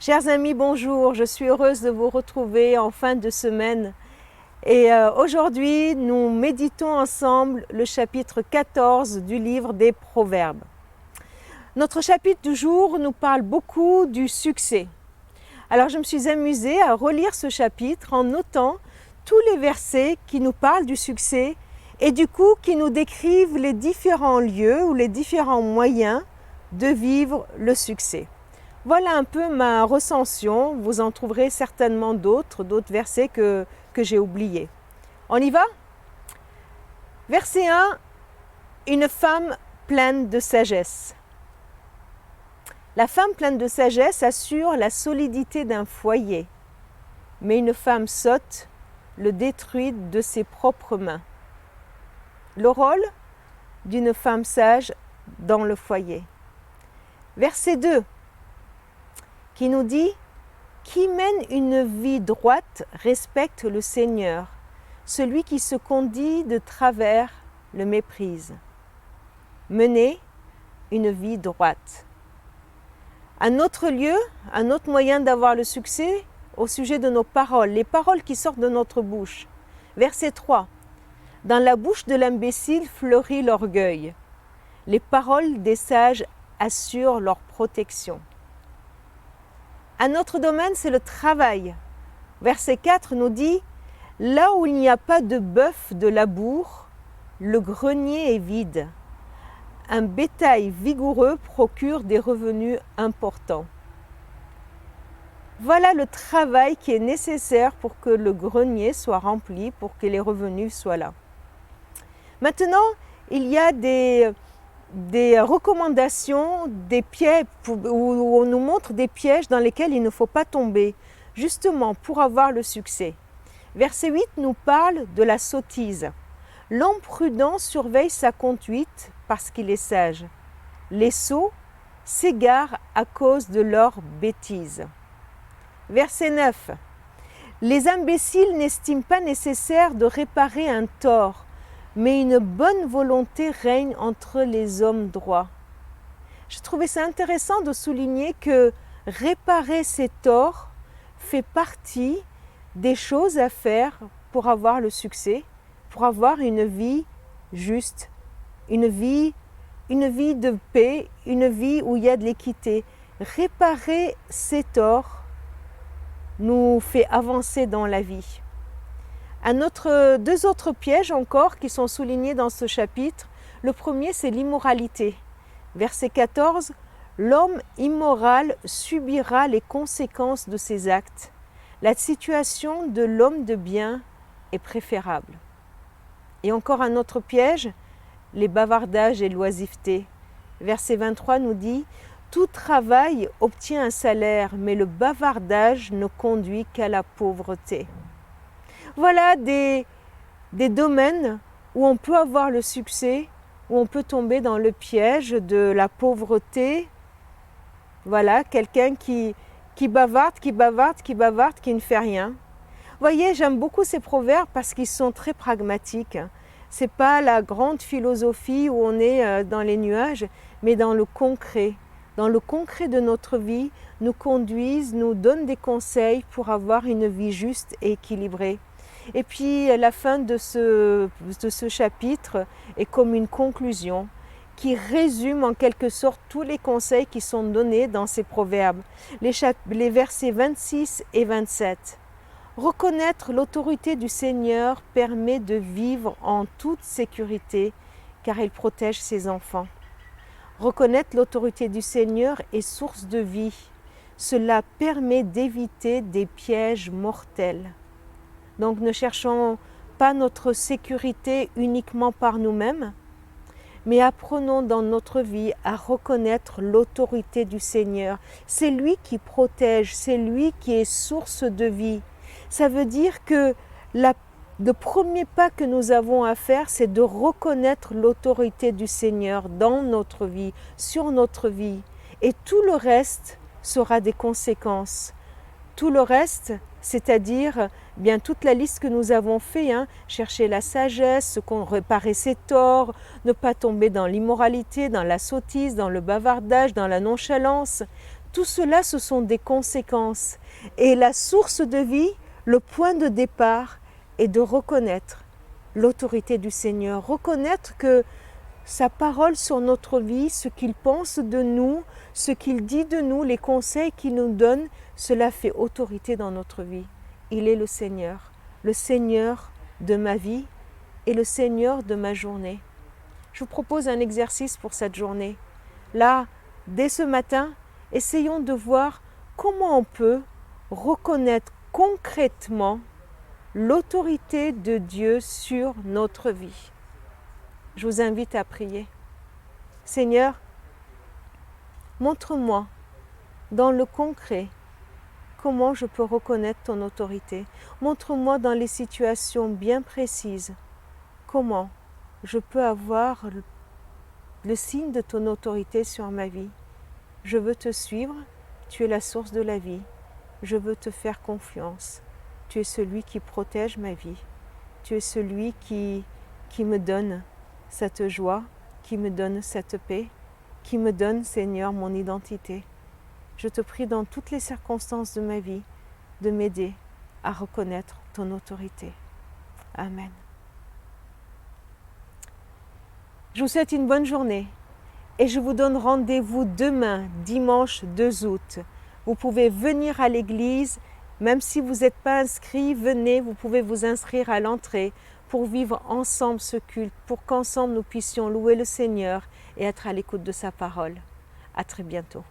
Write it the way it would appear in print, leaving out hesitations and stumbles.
Chers amis, bonjour, je suis heureuse de vous retrouver en fin de semaine. Et aujourd'hui, nous méditons ensemble le chapitre 14 du livre des Proverbes. Notre chapitre du jour nous parle beaucoup du succès. Alors je me suis amusée à relire ce chapitre en notant tous les versets qui nous parlent du succès et du coup qui nous décrivent les différents lieux ou les différents moyens de vivre le succès. Voilà un peu ma recension, vous en trouverez certainement d'autres versets que j'ai oubliés. On y va? Verset 1, une femme pleine de sagesse. La femme pleine de sagesse assure la solidité d'un foyer, mais une femme sotte le détruit de ses propres mains. Le rôle d'une femme sage dans le foyer. Verset 2, qui nous dit « Qui mène une vie droite respecte le Seigneur, celui qui se conduit de travers le méprise. » Mener une vie droite. Un autre lieu, un autre moyen d'avoir le succès au sujet de nos paroles, les paroles qui sortent de notre bouche. Verset 3. « Dans la bouche de l'imbécile fleurit l'orgueil. Les paroles des sages assurent leur protection. » Un autre domaine, c'est le travail. Verset 4 nous dit « Là où il n'y a pas de bœuf de labour, le grenier est vide. Un bétail vigoureux procure des revenus importants. » Voilà le travail qui est nécessaire pour que le grenier soit rempli, pour que les revenus soient là. Maintenant, il y a des recommandations, des pièges, où on nous montre des pièges dans lesquels il ne faut pas tomber, justement pour avoir le succès. Verset 8 nous parle de la sottise. L'homme prudent surveille sa conduite parce qu'il est sage. Les sots s'égarent à cause de leurs bêtises. Verset 9. Les imbéciles n'estiment pas nécessaire de réparer un tort, mais une bonne volonté règne entre les hommes droits. Je trouvais ça intéressant de souligner que réparer ses torts fait partie des choses à faire pour avoir le succès, pour avoir une vie juste, une vie de paix, une vie où il y a de l'équité. Réparer ses torts nous fait avancer dans la vie. Deux autres pièges encore qui sont soulignés dans ce chapitre. Le premier, c'est l'immoralité. Verset 14, « L'homme immoral subira les conséquences de ses actes. La situation de l'homme de bien est préférable. » Et encore un autre piège, les bavardages et l'oisiveté. Verset 23 nous dit « Tout travail obtient un salaire, mais le bavardage ne conduit qu'à la pauvreté. » Voilà des domaines où on peut avoir le succès, où on peut tomber dans le piège de la pauvreté. Voilà, quelqu'un qui bavarde, qui ne fait rien. Vous voyez, j'aime beaucoup ces proverbes parce qu'ils sont très pragmatiques. Ce n'est pas la grande philosophie où on est dans les nuages, mais dans le concret. Dans le concret de notre vie, nous conduisent, nous donnent des conseils pour avoir une vie juste et équilibrée. Et puis la fin de ce chapitre est comme une conclusion qui résume en quelque sorte tous les conseils qui sont donnés dans ces proverbes. Les versets 26 et 27. Reconnaître l'autorité du Seigneur permet de vivre en toute sécurité car il protège ses enfants. Reconnaître l'autorité du Seigneur est source de vie. Cela permet d'éviter des pièges mortels. Donc ne cherchons pas notre sécurité uniquement par nous-mêmes, mais apprenons dans notre vie à reconnaître l'autorité du Seigneur. C'est lui qui protège, c'est lui qui est source de vie. Ça veut dire que le premier pas que nous avons à faire, c'est de reconnaître l'autorité du Seigneur dans notre vie, sur notre vie. Et tout le reste sera des conséquences. Tout le reste, c'est-à-dire bien toute la liste que nous avons fait, chercher la sagesse, réparer ses torts, ne pas tomber dans l'immoralité, dans la sottise, dans le bavardage, dans la nonchalance. Tout cela, ce sont des conséquences. Et la source de vie, le point de départ, est de reconnaître l'autorité du Seigneur, reconnaître que sa parole sur notre vie, ce qu'il pense de nous, ce qu'il dit de nous, les conseils qu'il nous donne, cela fait autorité dans notre vie. Il est le Seigneur de ma vie et le Seigneur de ma journée. Je vous propose un exercice pour cette journée. Là, dès ce matin, essayons de voir comment on peut reconnaître concrètement l'autorité de Dieu sur notre vie. Je vous invite à prier. Seigneur, montre-moi dans le concret comment je peux reconnaître ton autorité. Montre-moi dans les situations bien précises comment je peux avoir le signe de ton autorité sur ma vie. Je veux te suivre, tu es la source de la vie. Je veux te faire confiance. Tu es celui qui protège ma vie. Tu es celui qui me donne cette joie, qui me donne cette paix, qui me donne, Seigneur, mon identité. Je te prie dans toutes les circonstances de ma vie de m'aider à reconnaître ton autorité. Amen. Je vous souhaite une bonne journée et je vous donne rendez-vous demain, dimanche 2 août. Vous pouvez venir à l'église, même si vous n'êtes pas inscrit, venez, vous pouvez vous inscrire à l'entrée pour vivre ensemble ce culte, pour qu'ensemble nous puissions louer le Seigneur et être à l'écoute de sa parole. À très bientôt.